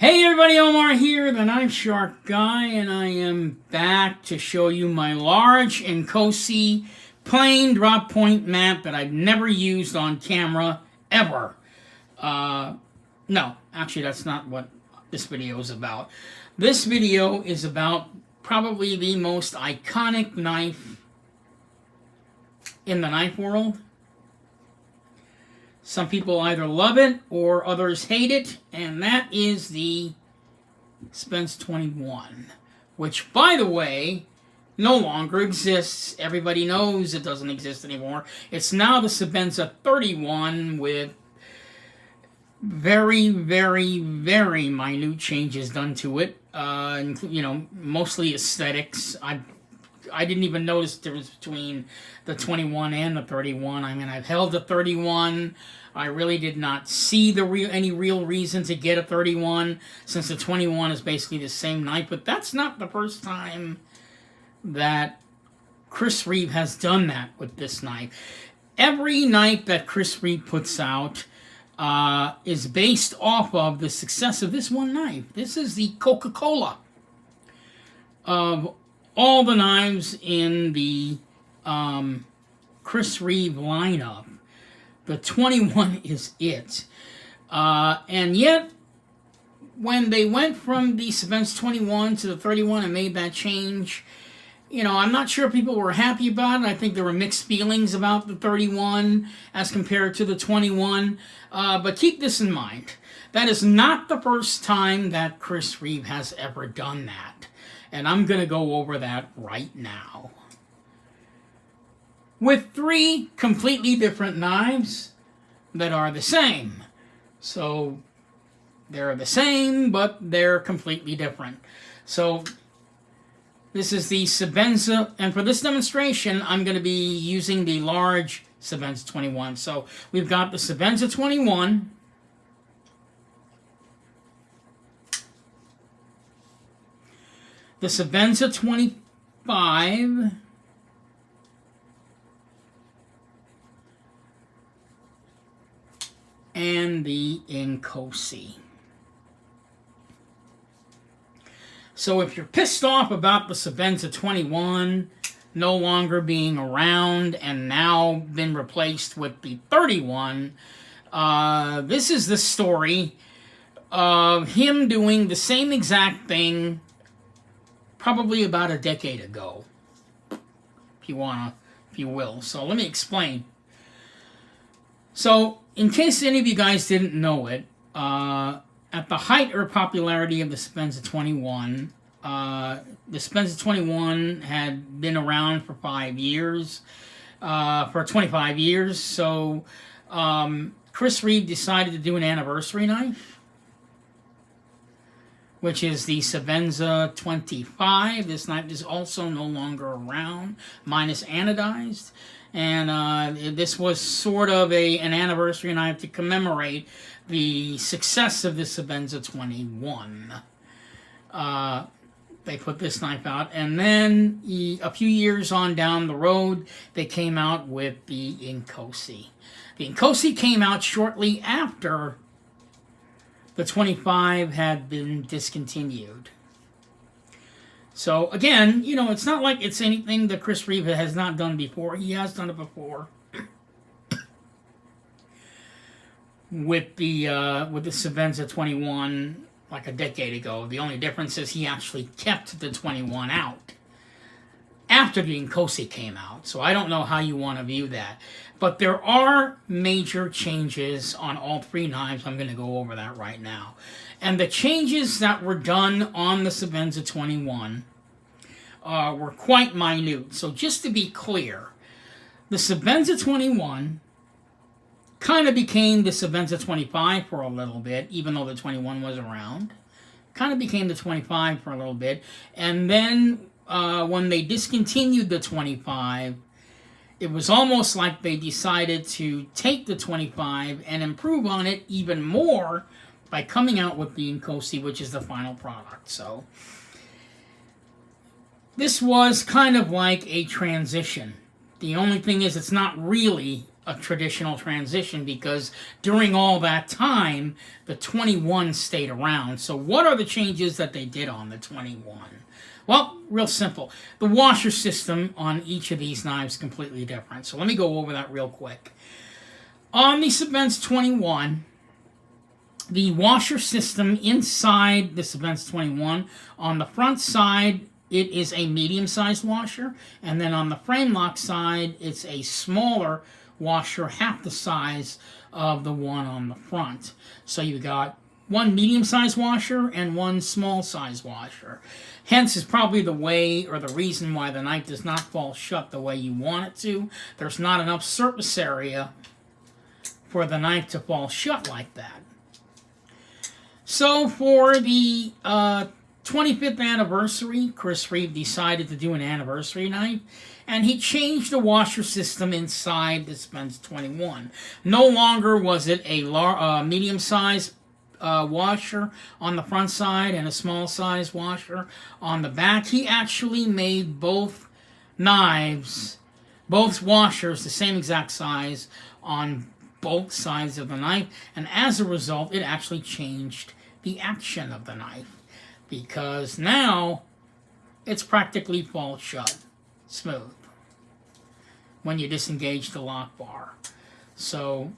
Hey everybody, Omar here, the Knife Shark Guy, and I am back to show you my large and COSI plain drop point map that I've never used on camera, ever. No, actually that's not what this video is about. This video is about probably the most iconic knife in the knife world. Some people either love it or others hate it, and that is the Sebenza 21, which, by the way, no longer exists. Everybody knows it doesn't exist anymore. It's now the Sebenza 31 with very, very, very minute changes done to it. Mostly aesthetics. I didn't even notice the difference between the 21 and the 31. I mean, I've held the 31. I really did not see any real reason to get a 31, since the 21 is basically the same knife. But that's not the first time that Chris Reeve has done that with this knife. Every knife that Chris Reeve puts out is based off of the success of this one knife. This is the Coca-Cola of all the knives in the Chris Reeve lineup. The 21 is it. And yet, when they went from the Sebenza 21 to the 31 and made that change, I'm not sure people were happy about it. I think there were mixed feelings about the 31 as compared to the 21. But keep this in mind. That is not the first time that Chris Reeve has ever done that. And I'm going to go over that right now. With three completely different knives that are the same. So they're the same, but they're completely different. So this is the Sebenza, and for this demonstration, I'm going to be using the large Sebenza 21. So we've got the Sebenza 21. The Sebenza 25, and the COSI. So if you're pissed off about the Sebenza 21 no longer being around and now been replaced with the 31, this is the story of him doing the same exact thing probably about a decade ago, if you will. So let me explain. So, in case any of you guys didn't know it, at the height or popularity of the Sebenza 21, the Sebenza 21 had been around for 5 years, for 25 years. So, Chris Reeve decided to do an anniversary knife, which is the Sebenza 25. This knife is also no longer around, minus anodized. And this was sort of an anniversary knife to commemorate the success of the Sebenza 21. They put this knife out, and then a few years on down the road, they came out with the COSI. The COSI came out shortly after the 25 had been discontinued. So again, it's not like it's anything that Chris Reeve has not done before. He has done it before with the Sebenza 21 like a decade ago. The only difference is he actually kept the 21 out after the COSI came out. So I don't know how you want to view that. But there are major changes on all three knives. I'm going to go over that right now. And the changes that were done on the Sebenza 21 were quite minute. So just to be clear, the Sebenza 21 kind of became the Sebenza 25 for a little bit, even though the 21 was around. Kind of became the 25 for a little bit. And then when they discontinued the 25, it was almost like they decided to take the 25 and improve on it even more by coming out with the COSI, which is the final product. So this was kind of like a transition. The only thing is it's not really a traditional transition, because during all that time, the 21 stayed around. So what are the changes that they did on the 21? Well, real simple. The washer system on each of these knives is completely different. So let me go over that real quick. On the Sebenza 21, the washer system inside the Sebenza 21, on the front side, it is a medium-sized washer, and then on the frame lock side, it's a smaller washer, half the size of the one on the front. So you got one medium-sized washer and one small-sized washer. Hence is probably the way, or the reason why the knife does not fall shut the way you want it to. There's not enough surface area for the knife to fall shut like that. So for the 25th anniversary, Chris Reeve decided to do an anniversary knife, and he changed the washer system inside the Sebenza 21. No longer was it a medium-sized washer on the front side and a small-sized washer on the back. He actually made both knives, both washers, the same exact size on both sides of the knife, and as a result, it actually changed the action of the knife, because now it's practically fall shut, smooth, when you disengage the lock bar. So,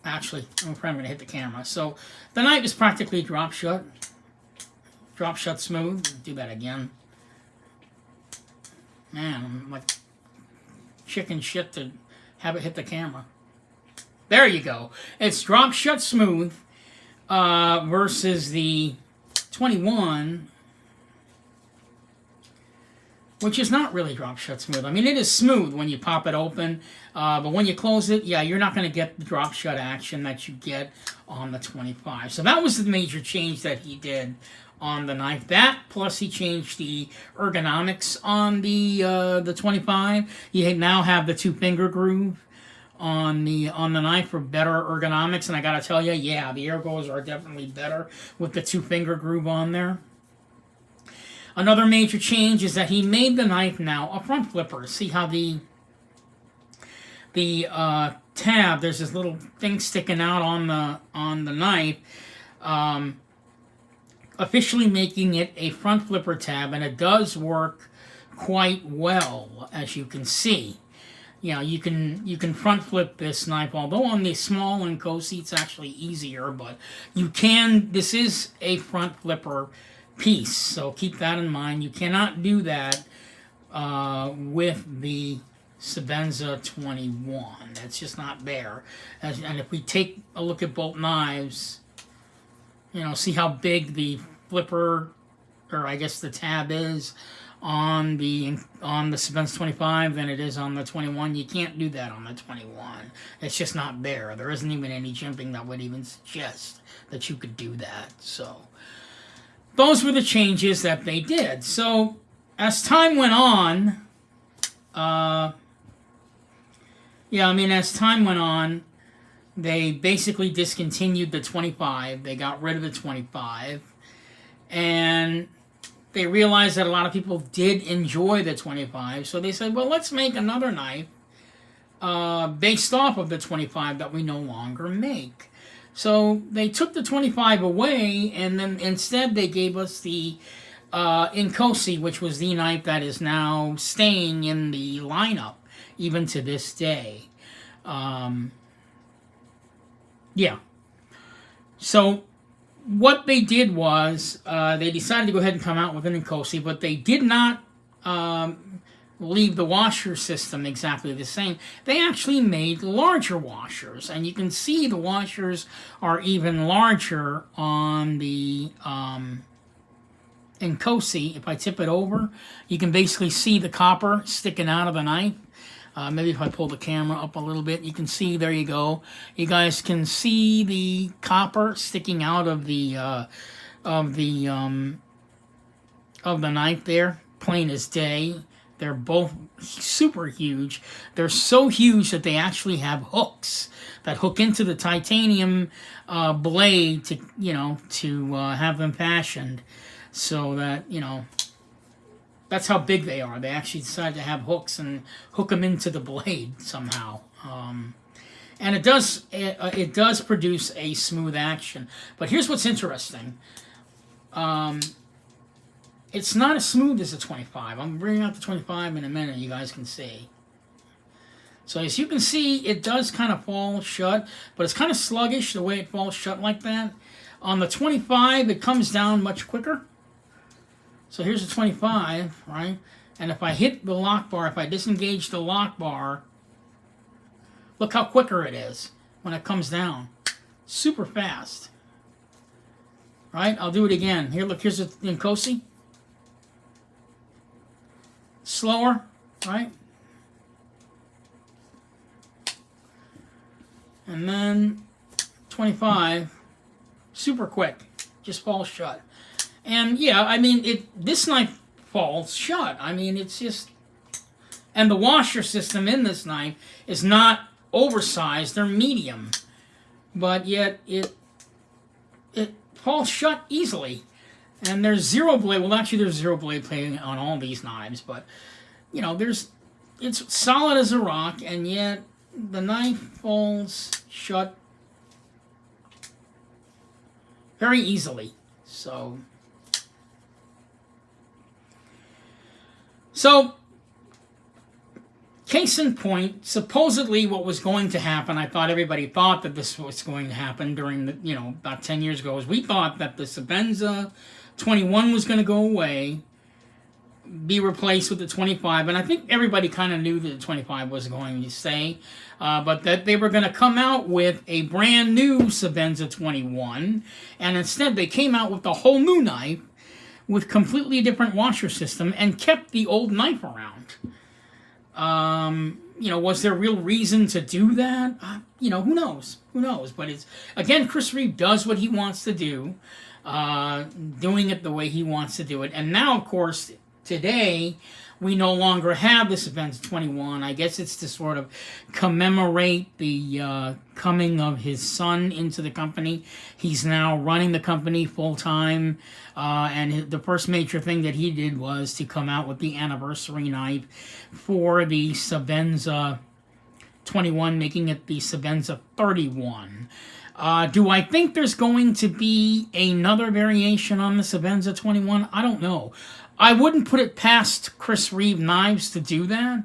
actually, I'm probably going to hit the camera. So, the knife is practically drop shut smooth. Do that again. Man, I'm like chicken shit to have it hit the camera. There you go. It's drop shut smooth versus the 21, which is not really drop shut smooth. I mean, it is smooth when you pop it open, but when you close it, yeah, you're not going to get the drop shut action that you get on the 25. So that was the major change that he did on the knife. That, plus he changed the ergonomics on the 25. You now have the 2-finger groove on the knife for better ergonomics, and I gotta tell you, yeah, the ergos are definitely better with the 2-finger groove on there. Another major change is that he made the knife now a front flipper. See how the tab, there's this little thing sticking out on the knife, officially making it a front flipper tab, and it does work quite well, as you can see. You know, you can front flip this knife, although on the small and COSI it's actually easier, but you can, this is a front flipper piece, so keep that in mind. You cannot do that with the Sebenza 21. That's just not there. And if we take a look at both knives, you know, see how big the flipper, or I guess the tab is on the Sebenza 25 than it is on the 21. You can't do that on the 21. It's just not there. There isn't even any jimping that would even suggest that you could do that. So those were the changes that they did. So as time went on, as time went on, they basically discontinued the 25. They got rid of the 25. And they realized that a lot of people did enjoy the 25. So they said, well, let's make another knife based off of the 25 that we no longer make. So they took the 25 away, and then instead they gave us the COSI, which was the knife that is now staying in the lineup, even to this day. Yeah. So what they did was they decided to go ahead and come out with an COSI, but they did not leave the washer system exactly the same. They actually made larger washers, and you can see the washers are even larger on the COSI. If I tip it over, you can basically see the copper sticking out of the knife. Maybe if I pull the camera up a little bit, you can see, there you go. You guys can see the copper sticking out of the knife there, plain as day. They're both super huge. They're so huge that they actually have hooks that hook into the titanium blade to have them fashioned so that, That's how big they are. They actually decided to have hooks and hook them into the blade somehow. And it does produce a smooth action. But here's what's interesting. It's not as smooth as the 25. I'm bringing out the 25 in a minute. You guys can see. So as you can see, it does kind of fall shut, but it's kind of sluggish the way it falls shut like that. On the 25, it comes down much quicker. So here's the 25, right? And if I hit the lock bar, if I disengage the lock bar, look how quicker it is when it comes down. Super fast. Right? I'll do it again. Here, look, here's it in COSI. Slower, right? And then 25, super quick, just falls shut. And yeah, I mean, this knife falls shut. I mean, it's just, and the washer system in this knife is not oversized, they're medium, but yet it falls shut easily. And there's zero blade, well actually there's zero blade plating on all these knives, but you know, it's solid as a rock, and yet the knife falls shut very easily. So Casein Point, supposedly what was going to happen, I thought everybody thought that this was going to happen during the, you know, about 10 years ago, is we thought that the Sebenza 21 was going to go away, be replaced with the 25, and I think everybody kind of knew that the 25 was going to stay, but that they were going to come out with a brand new Sebenza 21, and instead they came out with a whole new knife with completely different washer system and kept the old knife around. You know, was there real reason to do that? You know, who knows? Who knows? But it's, again, Chris Reeve does what he wants to do, doing it the way he wants to do it. And now, of course, today, we no longer have this Sebenza 21. I guess it's to sort of commemorate the coming of his son into the company. He's now running the company full-time, and the first major thing that he did was to come out with the anniversary knife for the Sebenza 21, making it the Sebenza 31. Do I think there's going to be another variation on the Sebenza 21? I don't know. I wouldn't put it past Chris Reeve Knives to do that.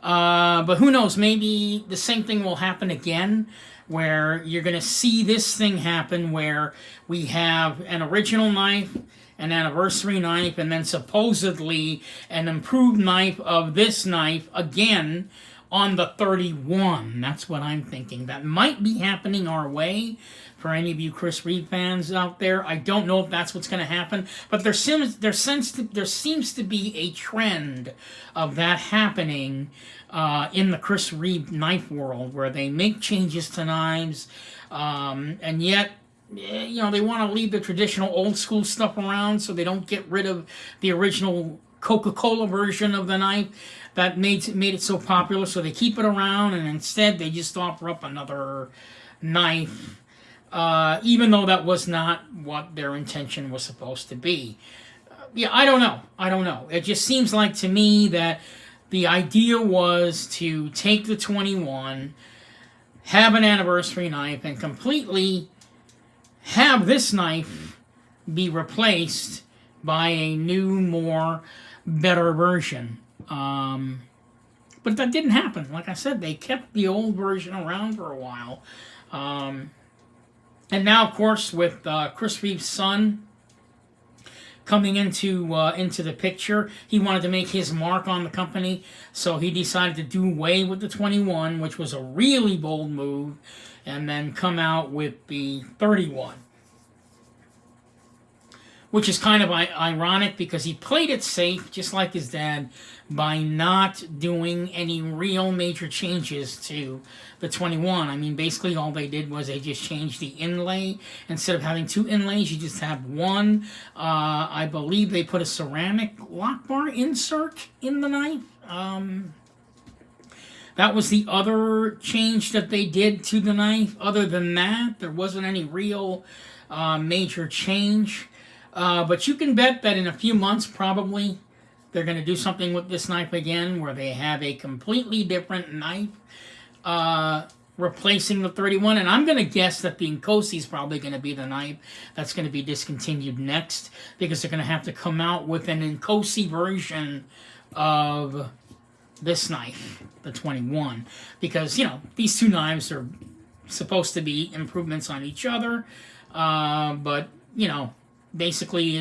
But who knows, maybe the same thing will happen again, where you're going to see this thing happen where we have an original knife, an anniversary knife, and then supposedly an improved knife of this knife again on the 31. That's what I'm thinking. That might be happening our way for any of you Chris Reeve fans out there. I don't know if that's what's going to happen, but there seems to be a trend of that happening in the Chris Reeve knife world, where they make changes to knives, and yet, you know, they want to leave the traditional old school stuff around, so they don't get rid of the original Coca-Cola version of the knife that made it so popular, so they keep it around, and instead they just offer up another knife, even though that was not what their intention was supposed to be. Yeah, I don't know. It just seems like to me that the idea was to take the 21, have an anniversary knife, and completely have this knife be replaced by a new, better version. But that didn't happen. Like I said, they kept the old version around for a while. And now, of course, with Chris Reeve's son coming into the picture, he wanted to make his mark on the company, so he decided to do away with the 21, which was a really bold move, and then come out with the 31. Which is kind of ironic, because he played it safe, just like his dad, by not doing any real major changes to the 21. I mean, basically all they did was they just changed the inlay. Instead of having two inlays, you just have one. I believe they put a ceramic lock bar insert in the knife. That was the other change that they did to the knife. Other than that, there wasn't any real major change. But you can bet that in a few months, probably, they're going to do something with this knife again where they have a completely different knife replacing the 31, and I'm going to guess that the COSI is probably going to be the knife that's going to be discontinued next, because they're going to have to come out with an COSI version of this knife, the 21, because, you know, these two knives are supposed to be improvements on each other, but, you know, basically,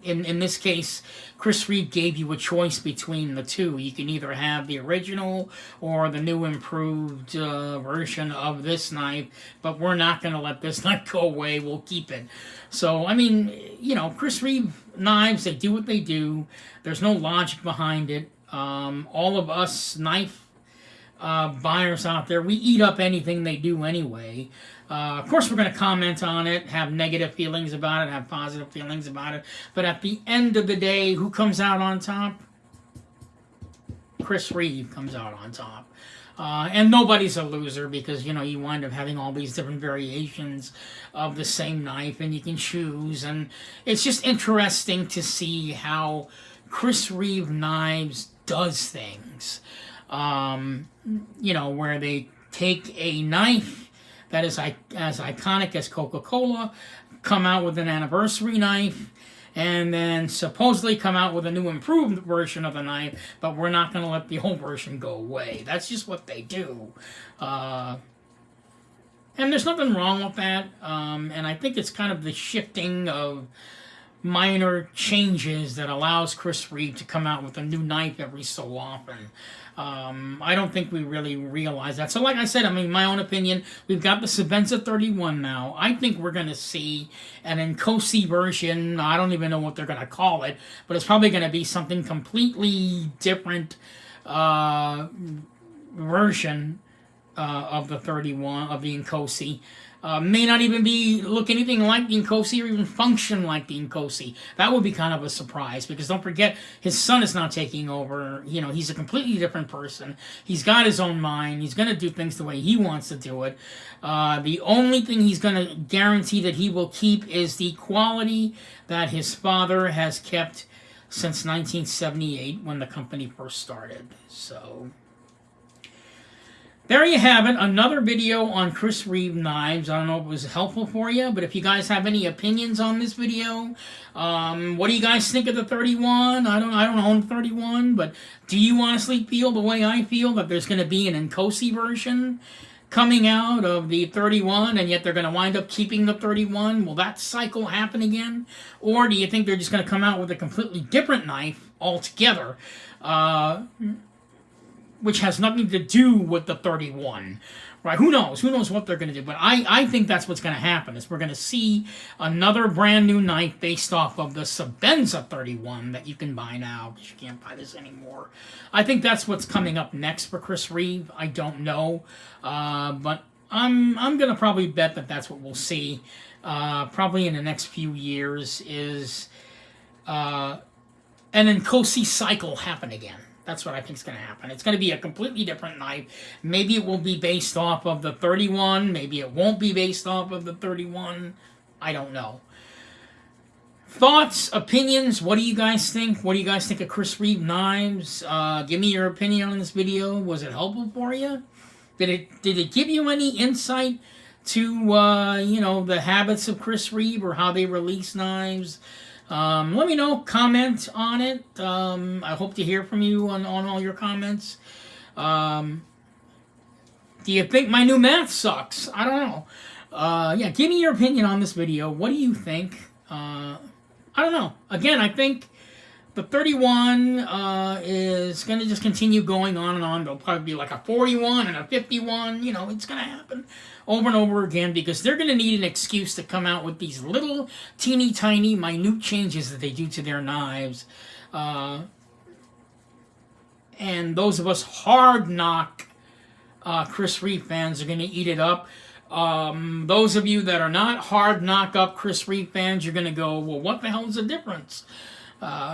in this case, Chris Reeve gave you a choice between the two. You can either have the original or the new improved version of this knife, but we're not going to let this knife go away. We'll keep it. So, I mean, you know, Chris Reeve knives, they do what they do. There's no logic behind it. All of us knife buyers out there, we eat up anything they do anyway. Of course, we're going to comment on it, have negative feelings about it, have positive feelings about it. But at the end of the day, who comes out on top? Chris Reeve comes out on top. And nobody's a loser, because, you know, you wind up having all these different variations of the same knife, and you can choose. And it's just interesting to see how Chris Reeve Knives does things. You know, where they take a knife that is as iconic as Coca-Cola, come out with an anniversary knife, and then supposedly come out with a new improved version of the knife, but we're not going to let the old version go away. That's just what they do. And there's nothing wrong with that, and I think it's kind of the shifting of minor changes that allows Chris Reeve to come out with a new knife every so often. I don't think we really realize that. So like I said, I mean, my own opinion, we've got the Sebenza 31 now. I think we're going to see an COSI version. I don't even know what they're going to call it, but it's probably going to be something completely different version of the 31, of the COSI. May not even look anything like the COSI, or even function like the COSI. That would be kind of a surprise, because don't forget, his son is now taking over. You know, he's a completely different person. He's got his own mind. He's going to do things the way he wants to do it. The only thing he's going to guarantee that he will keep is the quality that his father has kept since 1978, when the company first started. So there you have it, another video on Chris Reeve knives. I don't know if it was helpful for you, but if you guys have any opinions on this video, what do you guys think of the 31? I don't own 31, but do you honestly feel the way I feel, that there's going to be an COSI version coming out of the 31, and yet they're going to wind up keeping the 31? Will that cycle happen again? Or do you think they're just going to come out with a completely different knife altogether? Which has nothing to do with the 31, right? Who knows? Who knows what they're going to do? But I think that's what's going to happen, is we're going to see another brand new knife based off of the Sebenza 31 that you can buy now, because you can't buy this anymore. I think that's what's coming up next for Chris Reeve. I don't know, but I'm going to probably bet that that's what we'll see probably in the next few years, is an COSI cycle happen again. That's what I think is going to happen. It's going to be a completely different knife. Maybe it will be based off of the 31. Maybe it won't be based off of the 31. I don't know. Thoughts, opinions, what do you guys think? What do you guys think of Chris Reeve knives? Give me your opinion on this video. Was it helpful for you? Did it give you any insight to, you know, the habits of Chris Reeve, or how they release knives? Let me know, comment on it. I hope to hear from you on all your comments. Do you think my new math sucks? I don't know. Yeah, give me your opinion on this video. What do you think? I don't know. Again, I think the 31 is going to just continue going on and on. There'll probably be like a 41 and a 51. You know, it's going to happen over and over again, because they're going to need an excuse to come out with these little teeny tiny minute changes that they do to their knives. And those of us hard knock Chris Reeve fans are going to eat it up. Those of you that are not hard knock up Chris Reeve fans, you're going to go, well, what the hell is the difference?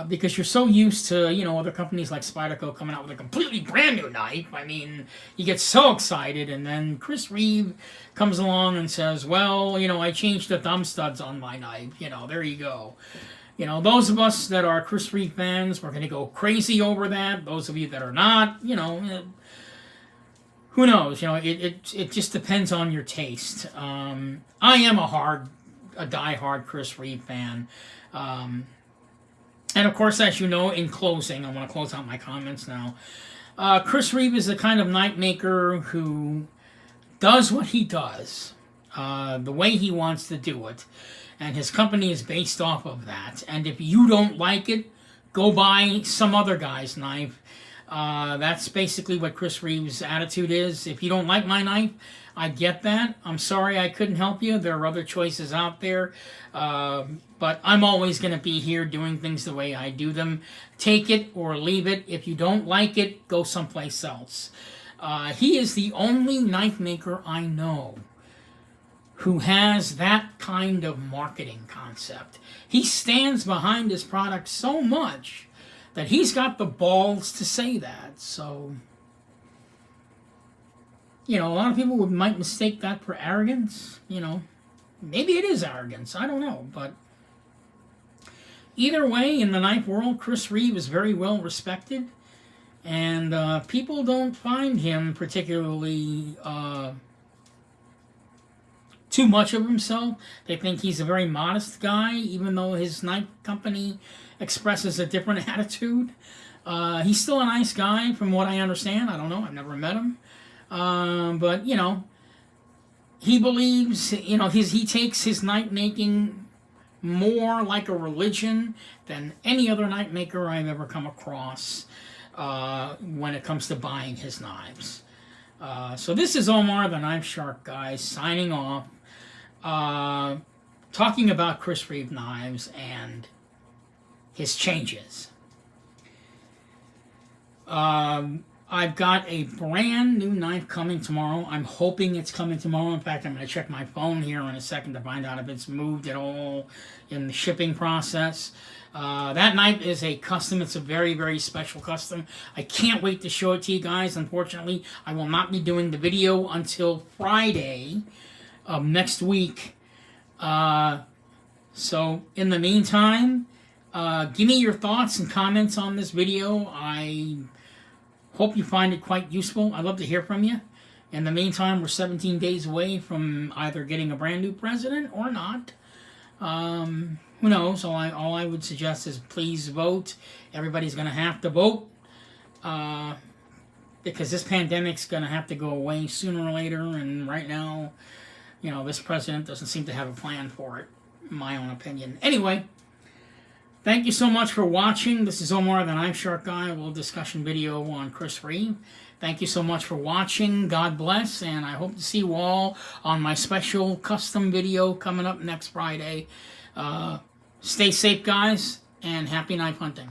Because you're so used to, you know, other companies like Spyderco coming out with a completely brand new knife. I mean, you get so excited, and then Chris Reeve comes along and says, well, you know, I changed the thumb studs on my knife. You know, there you go. You know, those of us that are Chris Reeve fans, we're going to go crazy over that. Those of you that are not, you know, who knows? You know, it just depends on your taste. I am a diehard Chris Reeve fan. And of course, as you know, in closing, I want to close out my comments now. Chris Reeve is the kind of night maker who does what he does, the way he wants to do it. And his company is based off of that. And if you don't like it, go buy some other guy's knife. That's basically what Chris Reeve's attitude is. If you don't like my knife, I get that. I'm sorry I couldn't help you. There are other choices out there. But I'm always going to be here doing things the way I do them. Take it or leave it. If you don't like it, go someplace else. He is the only knife maker I know who has that kind of marketing concept. He stands behind his product so much that he's got the balls to say that. So, you know, a lot of people might mistake that for arrogance. You know, maybe it is arrogance. I don't know. But either way, in the knife world, Chris Reeve is very well respected. And people don't find him particularly too much of himself. They think he's a very modest guy, even though his knife company expresses a different attitude. He's still a nice guy, from what I understand. I don't know. I've never met him. But, you know, he believes, you know, he takes his knife making more like a religion than any other knife maker I've ever come across when it comes to buying his knives. So this is Omar the Knife Shark, guys, signing off. Talking about Chris Reeve knives and his changes. I've got a brand new knife coming tomorrow. I'm hoping it's coming tomorrow. In fact, I'm going to check my phone here in a second to find out if it's moved at all in the shipping process. That knife is a custom. It's a very, very special custom. I can't wait to show it to you guys. Unfortunately, I will not be doing the video until Friday of next week. So in the meantime, give me your thoughts and comments on this video. I hope you find it quite useful. I'd love to hear from you. In the meantime, we're 17 days away from either getting a brand new president or not. Who knows? All I would suggest is please vote. Everybody's going to have to vote. Because this pandemic's going to have to go away sooner or later. And right now, you know, this president doesn't seem to have a plan for it, in my own opinion. Anyway, thank you so much for watching. This is Omar the Knife Shark Guy, a little discussion video on Chris Reeve. Thank you so much for watching. God bless, and I hope to see you all on my special custom video coming up next Friday. Stay safe, guys, and happy knife hunting.